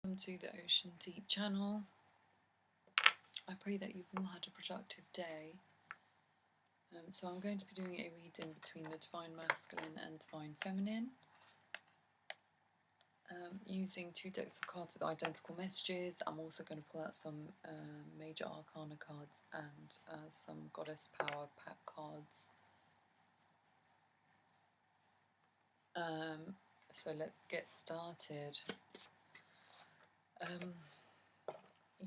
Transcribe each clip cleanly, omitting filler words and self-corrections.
Welcome to the Ocean Deep channel. I pray that you've all had a productive day. So I'm going to be doing a reading between the Divine Masculine and Divine Feminine, using two decks of cards with identical messages. I'm also going to pull out some major arcana cards and some goddess power pack cards. So let's get started.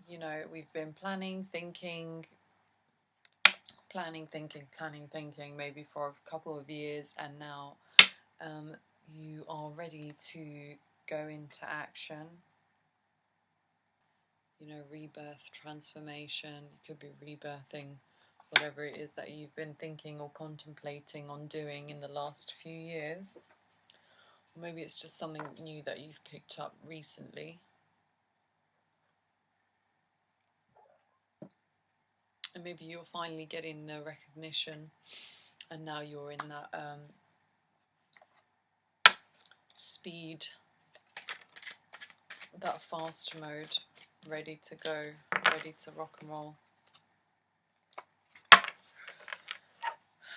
You know, we've been planning, thinking, maybe for a couple of years, and now you are ready to go into action. You know, rebirth, transformation. You could be rebirthing whatever it is that you've been thinking or contemplating on doing in the last few years. Or maybe it's just something new that you've picked up recently. And maybe you're finally getting the recognition, and now you're in that speed, that fast mode, ready to go, ready to rock and roll.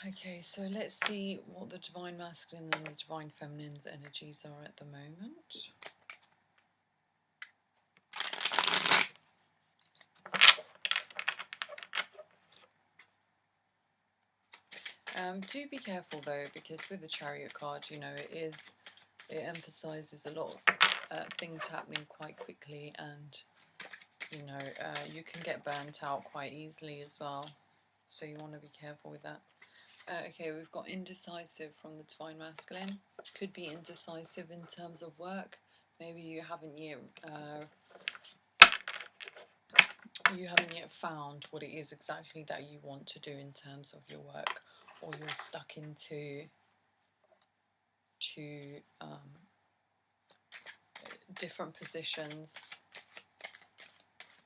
Okay, so let's see what the Divine Masculine and the Divine Feminine's energies are at the moment. Do be careful though, because with the Chariot card, you know, it emphasises a lot of things happening quite quickly, and you know, you can get burnt out quite easily as well. So you want to be careful with that. Okay, we've got indecisive from the Divine Masculine. Could be indecisive in terms of work. Maybe you haven't yet found what it is exactly that you want to do in terms of your work, or you're stuck into different positions.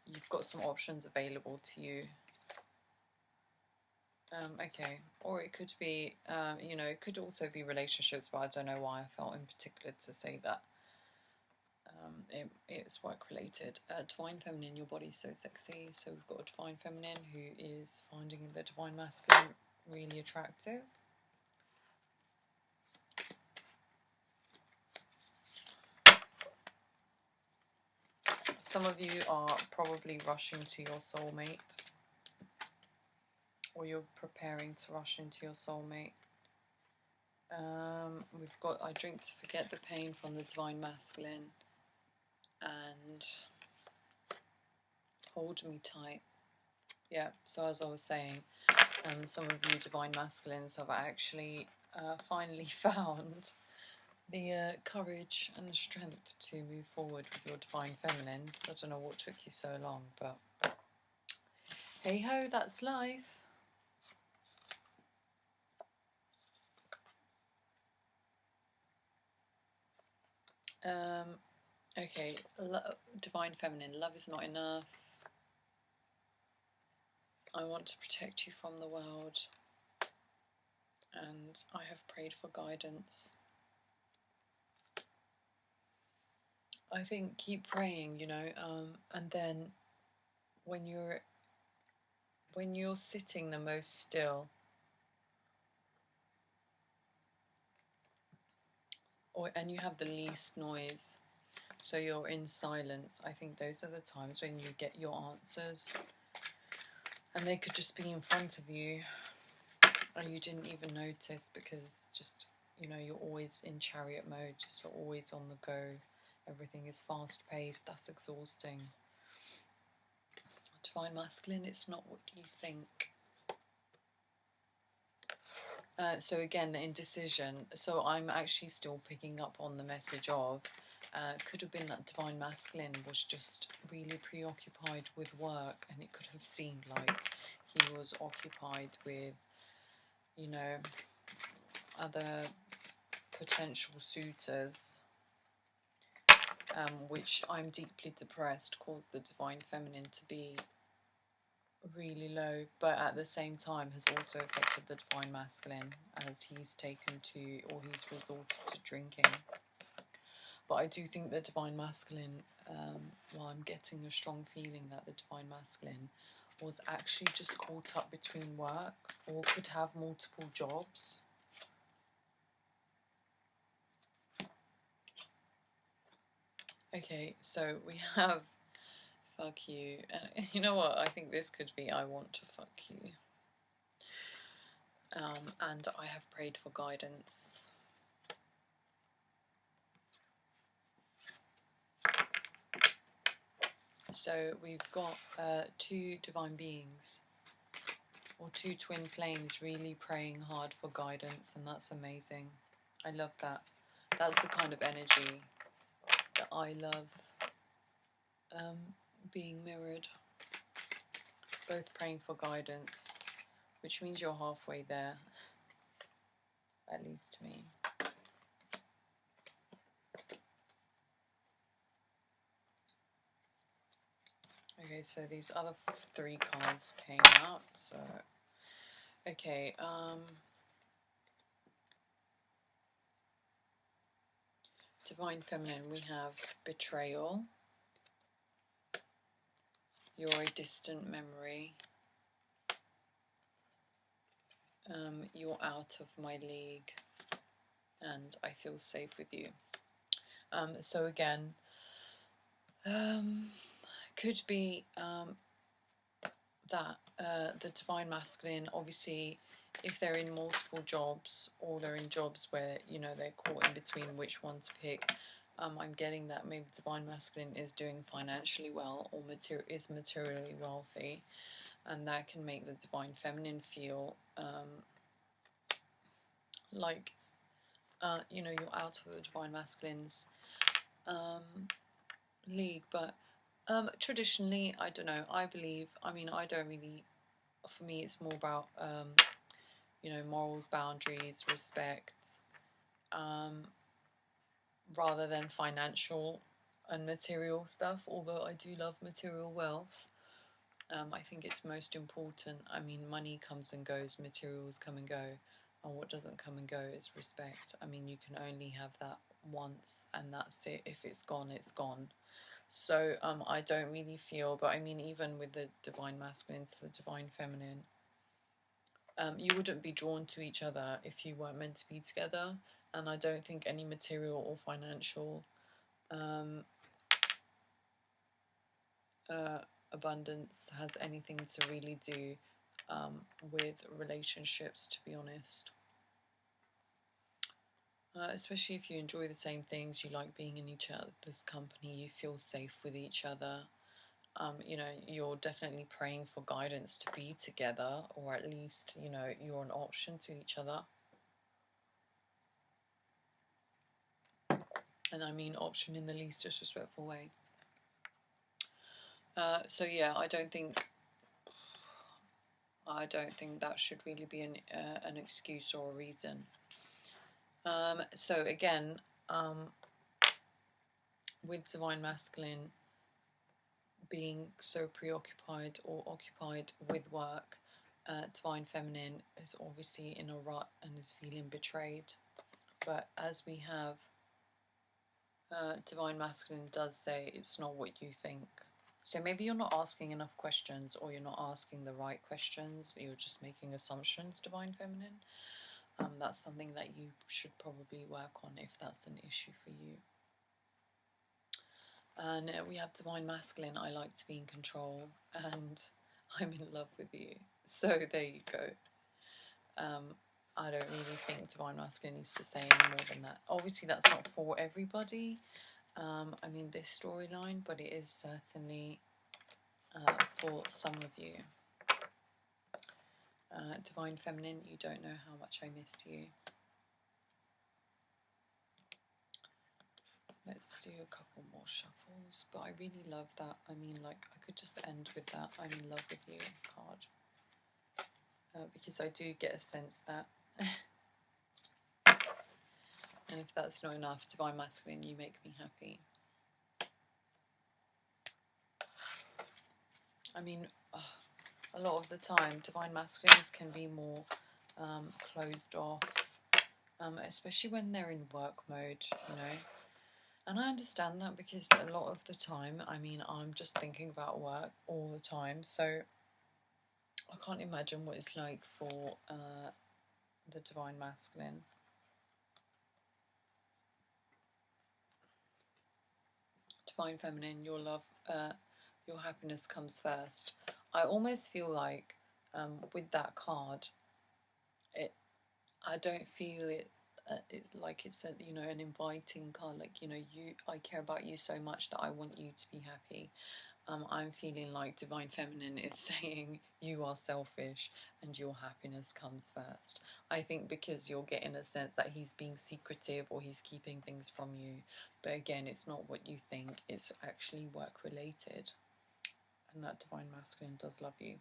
You've got some options available to you. Okay, or it could be, you know, it could also be relationships, but I don't know why I felt in particular to say that. It's work related. Divine Feminine, your body's so sexy. So we've got a Divine Feminine who is finding the Divine Masculine really attractive. Some of you are probably rushing to your soulmate, or you're preparing to rush into your soulmate. We've got I Drink to Forget the Pain from the Divine Masculine, and Hold Me Tight. Yeah, so as I was saying, some of you Divine Masculines have actually finally found the courage and the strength to move forward with your Divine Feminines. I don't know what took you so long, but hey ho, that's life. Okay, Divine Feminine, love is not enough. I want to protect you from the world, and I have prayed for guidance. I think keep praying, you know, and then when you're sitting the most still, and you have the least noise, so you're in silence, I think those are the times when you get your answers. And they could just be in front of you and you didn't even notice, because just, you know, you're always in chariot mode, so always on the go. Everything is fast paced. That's exhausting. Divine Masculine, it's not what you think. So again, the indecision. So I'm actually still picking up on the message of, could have been that Divine Masculine was just really preoccupied with work, and it could have seemed like he was occupied with, you know, other potential suitors, which I'm deeply depressed, caused the Divine Feminine to be really low, but at the same time has also affected the Divine Masculine, as he's taken to, or he's resorted to drinking. But I do think the Divine Masculine, well, I'm getting a strong feeling that the Divine Masculine was actually just caught up between work, or could have multiple jobs. Okay, so we have fuck you. And you know what? I think this could be I want to fuck you. And I have prayed for guidance. So we've got two divine beings, or two twin flames, really praying hard for guidance, and that's amazing. I love that. That's the kind of energy that I love being mirrored. Both praying for guidance, which means you're halfway there, at least to me. Okay, so these other three cards came out. So, okay, Divine Feminine, we have betrayal. You're a distant memory. You're out of my league, and I feel safe with you. So again, could be that the Divine Masculine, obviously, if they're in multiple jobs, or they're in jobs where, you know, they're caught in between which one to pick, I'm getting that maybe Divine Masculine is doing financially well, or is materially wealthy, and that can make the Divine Feminine feel like, you know, you're out of the Divine Masculine's league. But traditionally, I don't know, I believe, I mean, I don't really, for me it's more about you know, morals, boundaries, respect, rather than financial and material stuff, although I do love material wealth. I think it's most important. I mean, money comes and goes, materials come and go, and what doesn't come and go is respect. I mean, you can only have that once, and that's it. If it's gone, it's gone. So I don't really feel, but I mean, even with the Divine Masculine to the Divine Feminine, you wouldn't be drawn to each other if you weren't meant to be together. And I don't think any material or financial abundance has anything to really do with relationships, to be honest. Especially if you enjoy the same things, you like being in each other's company, you feel safe with each other. You know, you're definitely praying for guidance to be together, or at least, you know, you're an option to each other. And I mean option in the least disrespectful way. So yeah, I don't think that should really be an excuse or a reason. So again, with Divine Masculine being so preoccupied or occupied with work, Divine Feminine is obviously in a rut and is feeling betrayed. But as we have, Divine Masculine does say it's not what you think. So maybe you're not asking enough questions, or you're not asking the right questions, you're just making assumptions, Divine Feminine. That's something that you should probably work on if that's an issue for you. And we have Divine Masculine, I like to be in control, and I'm in love with you. So there you go. I don't really think Divine Masculine needs to say any more than that. Obviously that's not for everybody, I mean this storyline, but it is certainly for some of you. Divine Feminine, you don't know how much I miss you. Let's do a couple more shuffles, but I really love that. I mean, like, I could just end with that I'm in love with you card, because I do get a sense that and if that's not enough, Divine Masculine, you make me happy. I mean, a lot of the time Divine Masculines can be more closed off, especially when they're in work mode, you know. And I understand that, because a lot of the time, I mean, I'm just thinking about work all the time, so I can't imagine what it's like for the Divine Masculine. Divine Feminine, your love, your happiness comes first. I almost feel like with that card, I don't feel it. It's like it's a, you know, an inviting card. Like, you know, I care about you so much that I want you to be happy. I'm feeling like Divine Feminine is saying you are selfish and your happiness comes first. I think because you're getting a sense that he's being secretive or he's keeping things from you. But again, it's not what you think. It's actually work related. And that Divine Masculine does love you.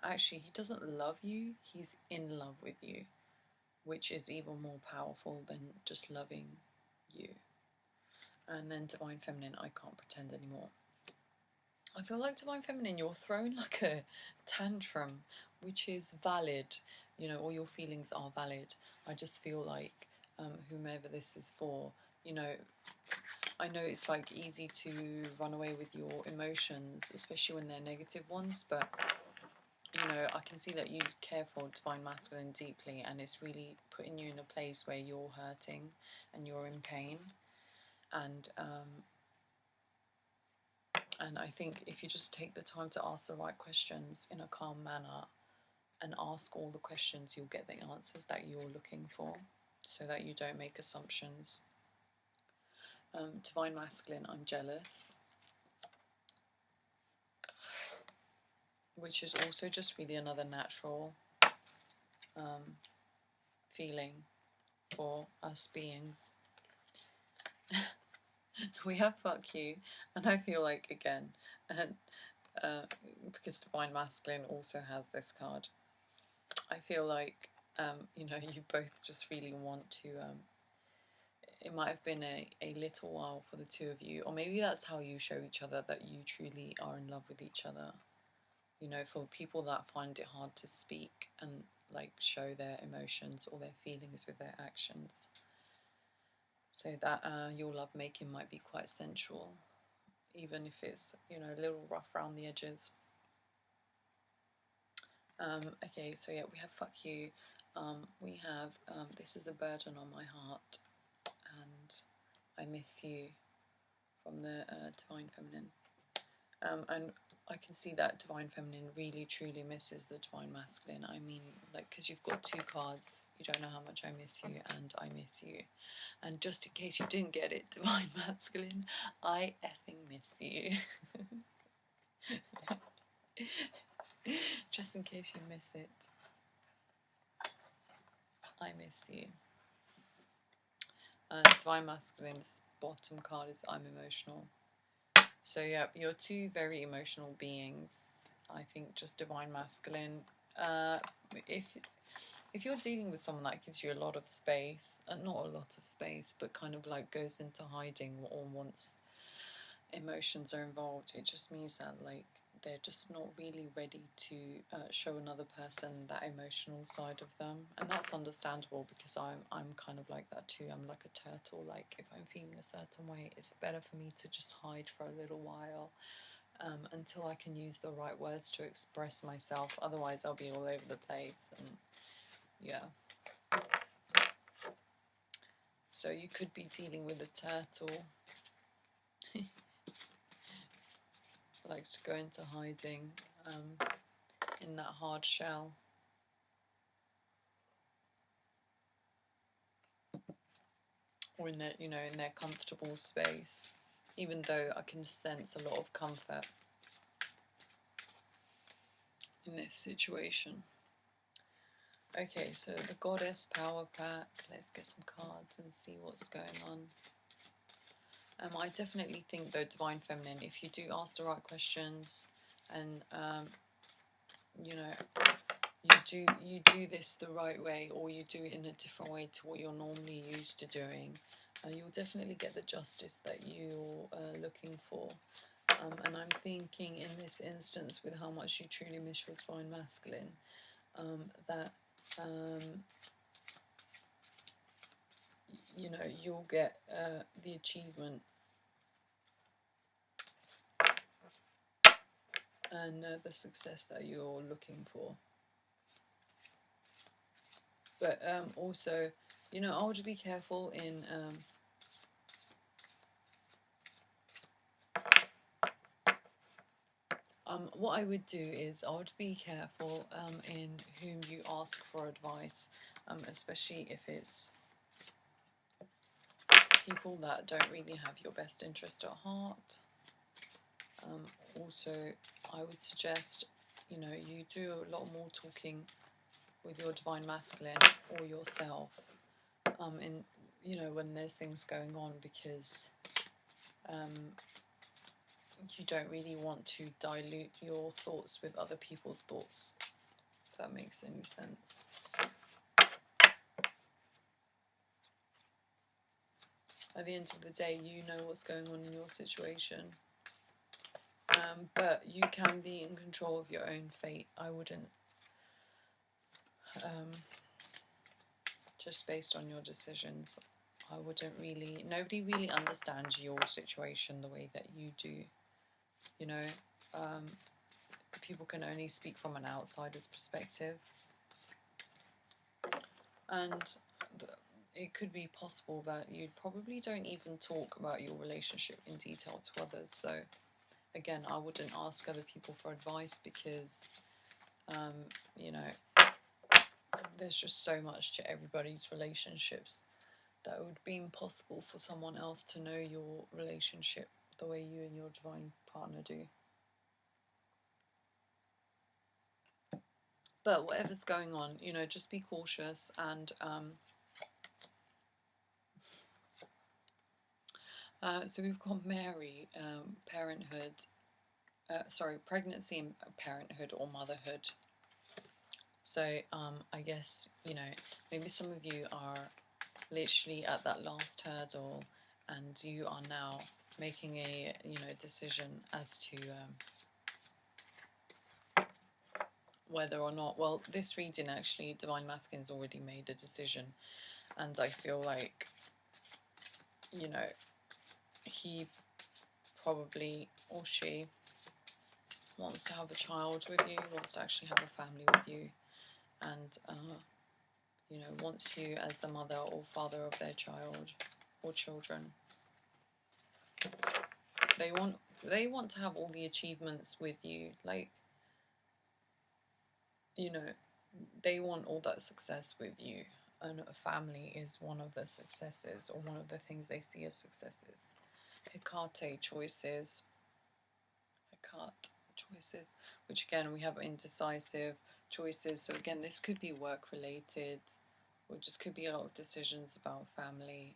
Actually, he doesn't love you. He's in love with you, which is even more powerful than just loving you. And then Divine Feminine, I can't pretend anymore. I feel like Divine Feminine, you're throwing like a tantrum, which is valid. You know, all your feelings are valid. I just feel like whomever this is for, you know, I know it's like easy to run away with your emotions, especially when they're negative ones, but you know, I can see that you care for Divine Masculine deeply, and it's really putting you in a place where you're hurting and you're in pain. And I think if you just take the time to ask the right questions in a calm manner and ask all the questions, you'll get the answers that you're looking for, so that you don't make assumptions. Divine Masculine, I'm jealous, which is also just really another natural feeling for us beings. We have fuck you, and I feel like, again, and because Divine Masculine also has this card, I feel like, you know, you both just really want to, it might have been a little while for the two of you, or maybe that's how you show each other that you truly are in love with each other. You know, for people that find it hard to speak and like show their emotions or their feelings with their actions. So that your lovemaking might be quite sensual, even if it's, you know, a little rough around the edges. Okay, so yeah, we have fuck you. We have this is a burden on my heart, and I miss you, from the Divine Feminine. And I can see that Divine Feminine really truly misses the Divine Masculine. I mean, like, because you've got two cards, you don't know how much I miss you and I miss you. And just in case you didn't get it, Divine Masculine, I effing miss you. Just in case you miss it, I miss you. Divine Masculine's bottom card is I'm emotional. So yeah, you're two very emotional beings. I think just Divine Masculine. If you're dealing with someone that gives you a lot of space, not a lot of space, but kind of like goes into hiding, or once emotions are involved, it just means that like they're just not really ready to show another person that emotional side of them, and that's understandable, because I'm kind of like that too. I'm like a turtle. Like, if I'm feeling a certain way, it's better for me to just hide for a little while, until I can use the right words to express myself. Otherwise I'll be all over the place. And yeah, so you could be dealing with a turtle. Likes to go into hiding, in that hard shell. Or in their, you know, in their comfortable space, even though I can sense a lot of comfort in this situation. Okay, so the Goddess Power Pack. Let's get some cards and see what's going on. I definitely think, though, Divine Feminine, if you do ask the right questions and you know, you do this the right way, or you do it in a different way to what you're normally used to doing, you'll definitely get the justice that you're looking for. And I'm thinking in this instance, with how much you truly miss your Divine Masculine, that you know, you'll get the achievement and the success that you're looking for. But also, you know, I would be careful in what I would do is I would be careful in whom you ask for advice, especially if it's people that don't really have your best interest at heart. Also, I would suggest, you know, you do a lot more talking with your divine masculine or yourself, in, you know, when there's things going on, because you don't really want to dilute your thoughts with other people's thoughts, if that makes any sense. At the end of the day, you know what's going on in your situation, but you can be in control of your own fate. I wouldn't, just based on your decisions, I wouldn't really, nobody really understands your situation the way that you do, you know. People can only speak from an outsider's perspective, and it could be possible that you probably don't even talk about your relationship in detail to others. So again, I wouldn't ask other people for advice, because you know, there's just so much to everybody's relationships that it would be impossible for someone else to know your relationship the way you and your divine partner do. But whatever's going on, you know, just be cautious. And so we've got Mary, parenthood, pregnancy and parenthood or motherhood. So I guess, you know, maybe some of you are literally at that last hurdle, and you are now making a, you know, decision as to whether or not, well, this reading actually, Divine Masculine's already made a decision, and I feel like, you know, he probably, or she, wants to have a child with you, wants to actually have a family with you, and you know, wants you as the mother or father of their child or children. They want to have all the achievements with you, like, you know, they want all that success with you, and a family is one of the successes, or one of the things they see as successes. Hecate choices, which again we have indecisive choices. So again, this could be work related, or just could be a lot of decisions about family.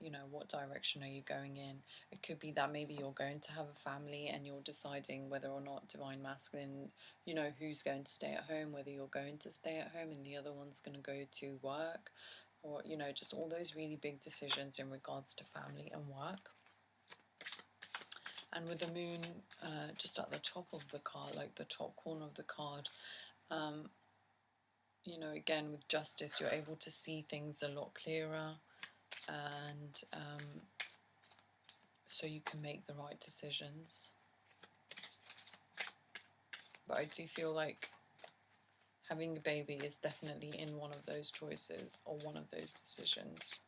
You know, what direction are you going in? It could be that maybe you're going to have a family and you're deciding whether or not Divine Masculine, you know, who's going to stay at home, whether you're going to stay at home and the other one's going to go to work, or, you know, just all those really big decisions in regards to family and work. And with the moon just at the top of the card, like the top corner of the card, you know, again with justice, you're able to see things a lot clearer, and so you can make the right decisions. But I do feel like having a baby is definitely in one of those choices or one of those decisions.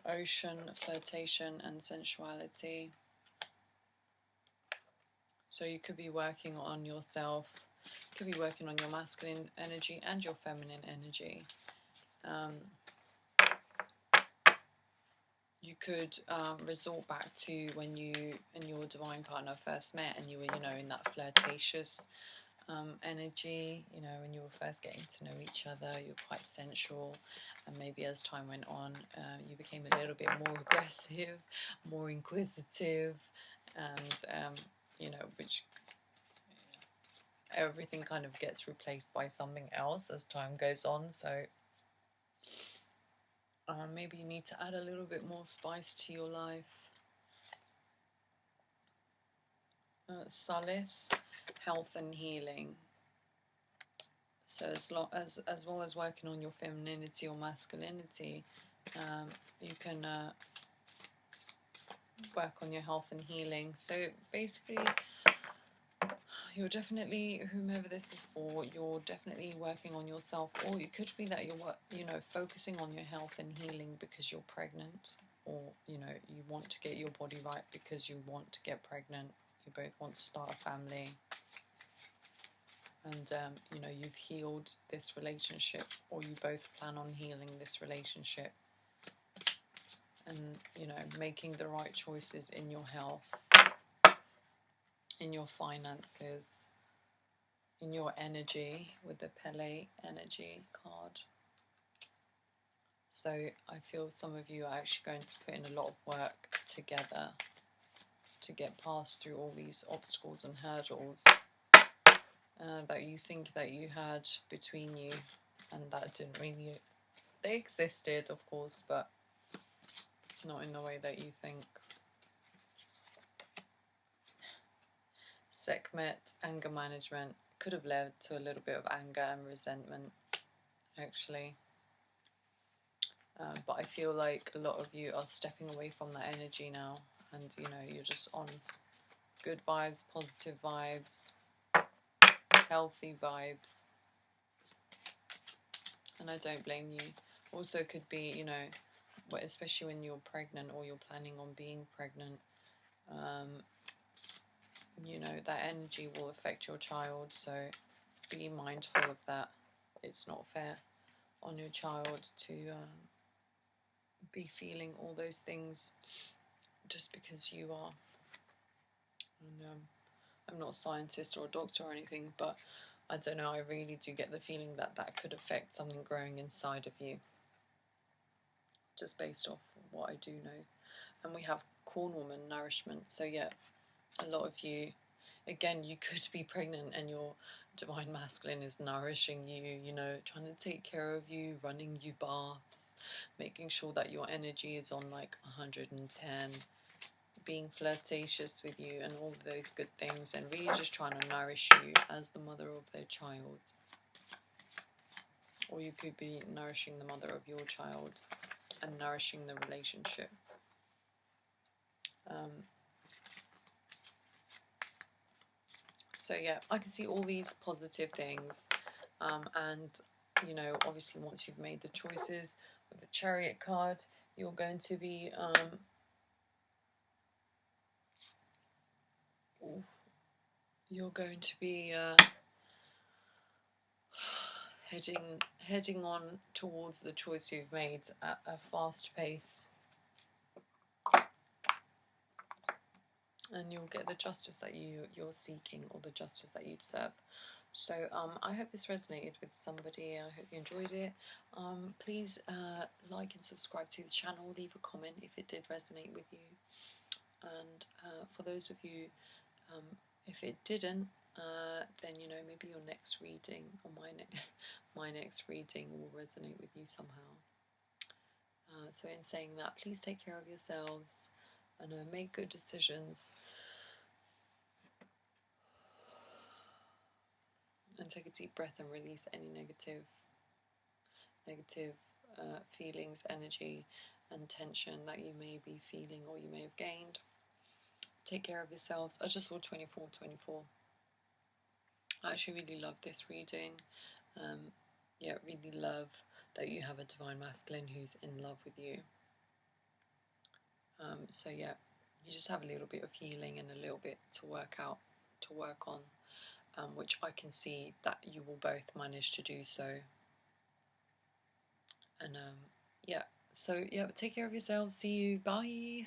Ocean, flirtation and sensuality. So you could be working on yourself, you could be working on your masculine energy and your feminine energy. You could resort back to when you and your divine partner first met, and you were, you know, in that flirtatious energy, you know, when you were first getting to know each other. You were quite sensual, and maybe as time went on, you became a little bit more aggressive, more inquisitive, and you know, which everything kind of gets replaced by something else as time goes on. So maybe you need to add a little bit more spice to your life. Solace, health and healing. So as well as working on your femininity or masculinity, you can work on your health and healing. So basically, you're definitely, whomever this is for, you're definitely working on yourself, or it could be that you're focusing on your health and healing because you're pregnant, or you want to get your body right because you want to get pregnant. You both want to start a family, and you've healed this relationship, or you both plan on healing this relationship, and making the right choices in your health, in your finances, in your energy, with the ƒamily energy card. So I feel some of you are actually going to put in a lot of work together to get past through all these obstacles and hurdles that you think that you had between you, and that didn't really, they existed of course, but not in the way that you think. Sekhmet, anger management, could have led to a little bit of anger and resentment actually. But I feel like a lot of you are stepping away from that energy now, and you're just on good vibes, positive vibes, healthy vibes, and I don't blame you. Also could be, especially when you're pregnant or you're planning on being pregnant, that energy will affect your child, so be mindful of that. It's not fair on your child to be feeling all those things just because you are. And I'm not a scientist or a doctor or anything, but I don't know, I really do get the feeling that that could affect something growing inside of you, just based off what I do know. And we have cornwoman nourishment, so yeah, a lot of you, again, you could be pregnant and your divine masculine is nourishing you, trying to take care of you, running you baths, making sure that your energy is on like 110, being flirtatious with you and all of those good things, and really just trying to nourish you as the mother of their child. Or you could be nourishing the mother of your child and nourishing the relationship. So yeah, I can see all these positive things, and obviously once you've made the choices with the Chariot card, you're going to be heading on towards the choice you've made at a fast pace, and you'll get the justice that you're seeking, or the justice that you deserve. So I hope this resonated with somebody. I hope you enjoyed it. Please like and subscribe to the channel. Leave a comment if it did resonate with you. And for those of you, if it didn't, then maybe your next reading, or my next reading, will resonate with you somehow. So in saying that, please take care of yourselves and make good decisions. And take a deep breath and release any negative feelings, energy and tension that you may be feeling or you may have gained. Take care of yourselves. I just saw 2424. I actually really love this reading. Yeah, really love that you have a divine masculine who's in love with you. So yeah, you just have a little bit of healing and a little bit to work on, which I can see that you will both manage to do so. And yeah, so yeah, take care of yourselves. See you. Bye.